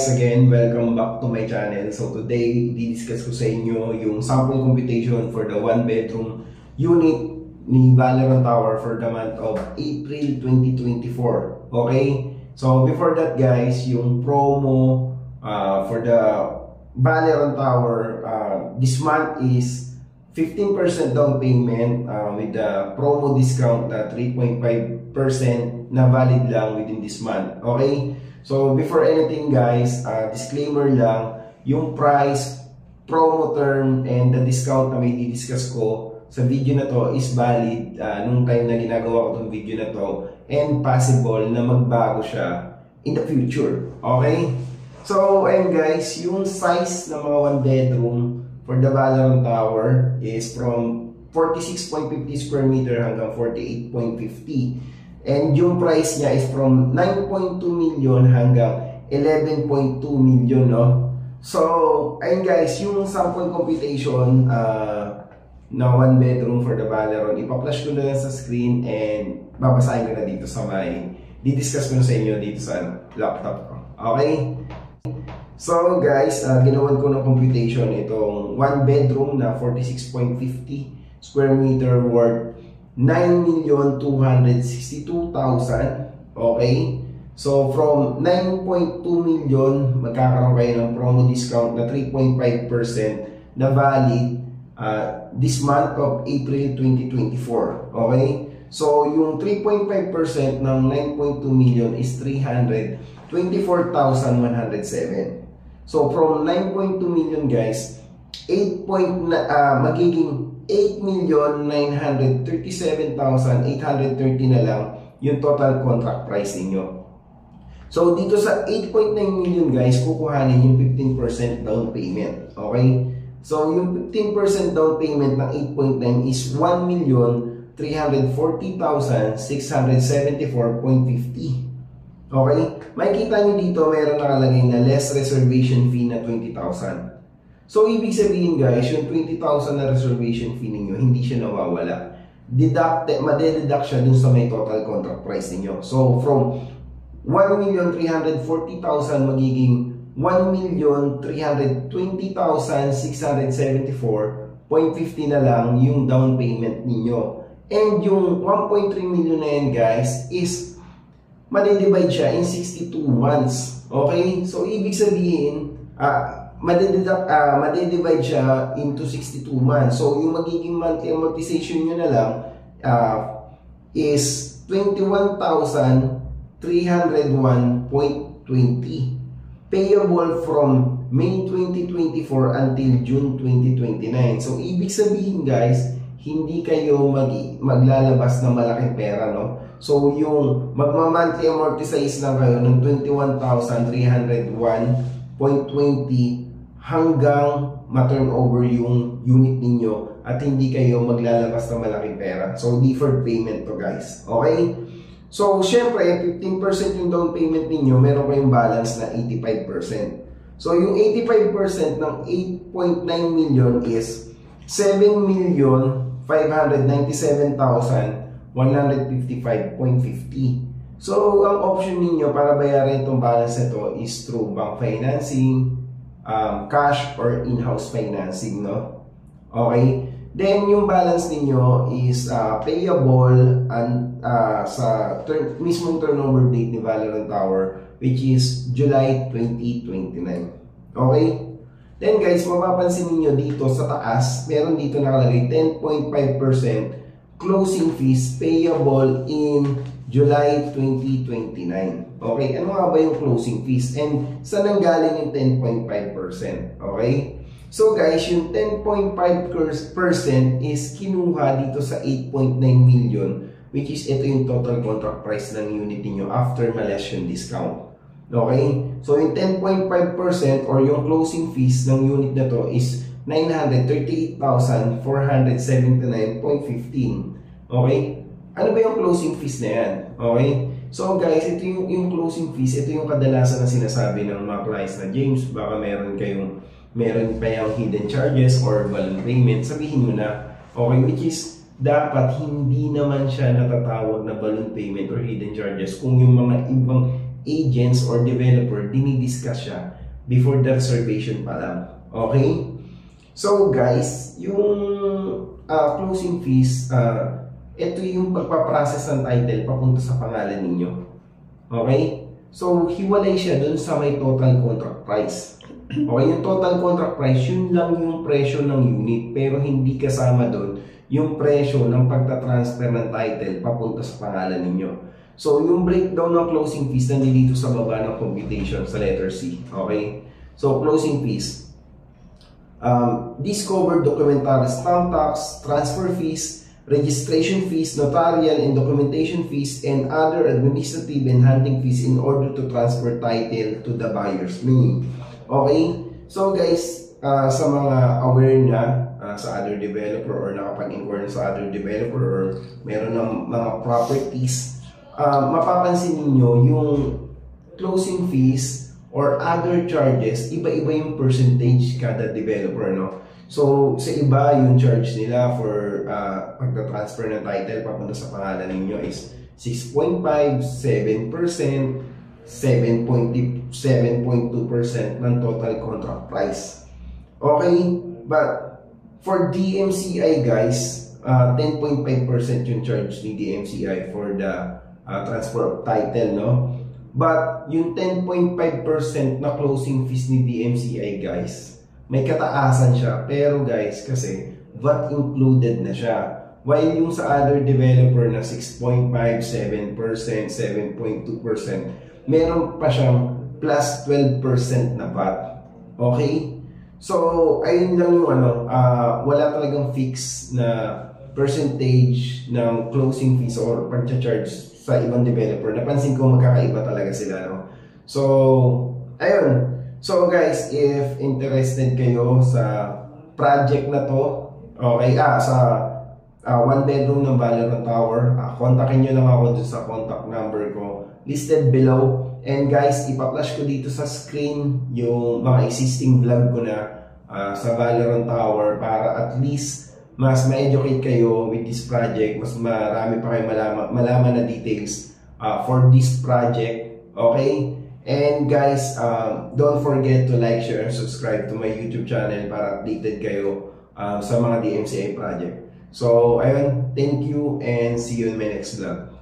guys, again, welcome back to my channel. So today, di-discuss ko sa inyo yung sample computation for the 1-bedroom unit ni Valeron Tower for the month of April 2024. Okay? So before that guys, yung promo for the Valeron Tower this month is 15% down payment with the promo discount na 3.5% na valid lang within this month. Okay? So before anything guys, disclaimer lang, yung price, promo term, and the discount na may di-discuss ko sa video na to is valid nung time na ginagawa ko tong video na to, and possible na magbago siya in the future. Okay? So and guys, yung size ng mga 1-bedroom for the Valeron Tower is from 46.50 square meter hanggang 48.50. And yung price niya is from 9.2 million hanggang 11.2 million, no? So, ayun guys, yung sample computation na 1-bedroom for the Valeron, ipa-flash ko na lang sa screen and babasahin ko na dito sa may di-discuss ko na sa inyo dito sa laptop ko. Okay? So guys, ginawan ko ng computation itong 1-bedroom na 46.50 square meter worth 9,262,000. Okay? So from 9.2 million, magkakaroon kayo ng promo discount na 3.5% na valid this month of April 2024. Okay? So yung 3.5% ng 9.2 million is 324,107. So from 9.2 million guys, magiging 8,937,830 na lang yung total contract price ninyo. So dito sa 8.9 million guys, kukuhanin yung 15% down payment. Okay? So yung 15% down payment ng 8.9 is 1,340,674.50. Okay? Makikita nyo dito meron nakalagay na less reservation fee na 20,000. So, ibig sabihin guys, yung 20,000 na reservation fee ninyo, hindi siya nawawala. Madededuct siya dun sa may total contract price ninyo. So, from 1,340,000 magiging 1,320,674.50 na lang yung down payment ninyo. And yung 1.3 million na yan guys is madedivide siya in 62 months. Okay? So, ibig sabihin, madedivide siya into 62 months. So, yung magiging monthly amortization nyo na lang is 21,301.20 payable from May 2024 until June 2029. So, ibig sabihin guys, hindi kayo maglalabas ng malaking pera, no? So, yung magma-monthly amortize lang kayo ng 21,301.20 hanggang ma-turnover yung unit ninyo at hindi kayo maglalabas ng malaking pera. So, deferred payment to guys. Okay? So, syempre, 15% yung down payment ninyo, meron kayong balance na 85%. So, yung 85% ng 8.9 million is 7,597,155.50. So, ang option ninyo para bayaran itong balance nito is through bank financing, cash, or in-house financing, no? Okay? Then, yung balance ninyo is payable and sa mismong turnover date ni Valeron Tower, which is July 2029. Okay? Then, guys, mapapansin niyo dito sa taas, meron dito nakalagay 10.5% closing fees payable in July 2029. Okay, ano nga ba yung closing fees? And saan nanggaling yung 10.5%? Okay? So guys, yung 10.5% is kinuha dito sa 8.9 million, which is ito yung total contract price ng unit niyo after ma-less yung discount. Okay? So yung 10.5% or yung closing fees ng unit na to is 938,479.15. Okay? Ano ba yung closing fees na yan? Okay? So guys, ito yung closing fees, ito yung kadalasan na sinasabi ng mga clients na, James, baka meron pa yung hidden charges or balloon payment, sabihin nyo na. Okay, which is dapat hindi naman siya natatawag na balloon payment or hidden charges kung yung mga ibang agents or developer, dinidiscuss siya before the reservation pa lang. Okay? So guys, yung closing fees, ito yung pagpaprocess ng title papunta sa pangalan ninyo. Okay? So, hiwalay siya dun sa may total contract price. Okay, yung total contract price, yun lang yung presyo ng unit, pero hindi kasama dun yung presyo ng pagta-transfer ng title papunta sa pangalan ninyo. So, yung breakdown ng closing fees nandito sa baba ng computation sa letter C. Okay? So, closing fees. Discovered documentary stamp tax, transfer fees, registration fees, notarial and documentation fees, and other administrative and handling fees in order to transfer title to the buyer's name. Okay? So guys, sa mga aware na sa other developer or nakapag-inquire sa other developer or meron ng mga properties, mapapansin niyo yung closing fees or other charges, iba-iba yung percentage kada developer, no? So, sa iba, yung charge nila for pagta-transfer ng title papunta sa pangalan ninyo is 6.5, 7%, 7.2% ng total contract price. Okay? But, for DMCI guys, 10.5% yung charge ni DMCI for the transfer of title, no? But, yung 10.5% na closing fees ni DMCI guys, may kataasan siya, pero guys, kasi VAT included na siya. While yung sa other developer na 6.5, 7%, 7.2%, meron pa siyang plus 12% na VAT. Okay? So, ayun lang yung wala talagang fix na percentage ng closing fees or pag-charge sa ibang developer. Napansin ko magkakaiba talaga sila, no? So, ayun. So guys, if interested kayo sa project na to, okay, sa one bedroom ng Valorant Tower, kontakin nyo lang ako dun sa contact number ko listed below. And guys, ipa-flash ko dito sa screen yung mga existing vlog ko na sa Valorant Tower para at least mas ma-educate kayo with this project, mas marami pa kayo malaman na details for this project. Okay? And guys, don't forget to like, share, and subscribe to my YouTube channel para updated kayo sa mga DMCI project. So, ayun, thank you and see you in my next vlog.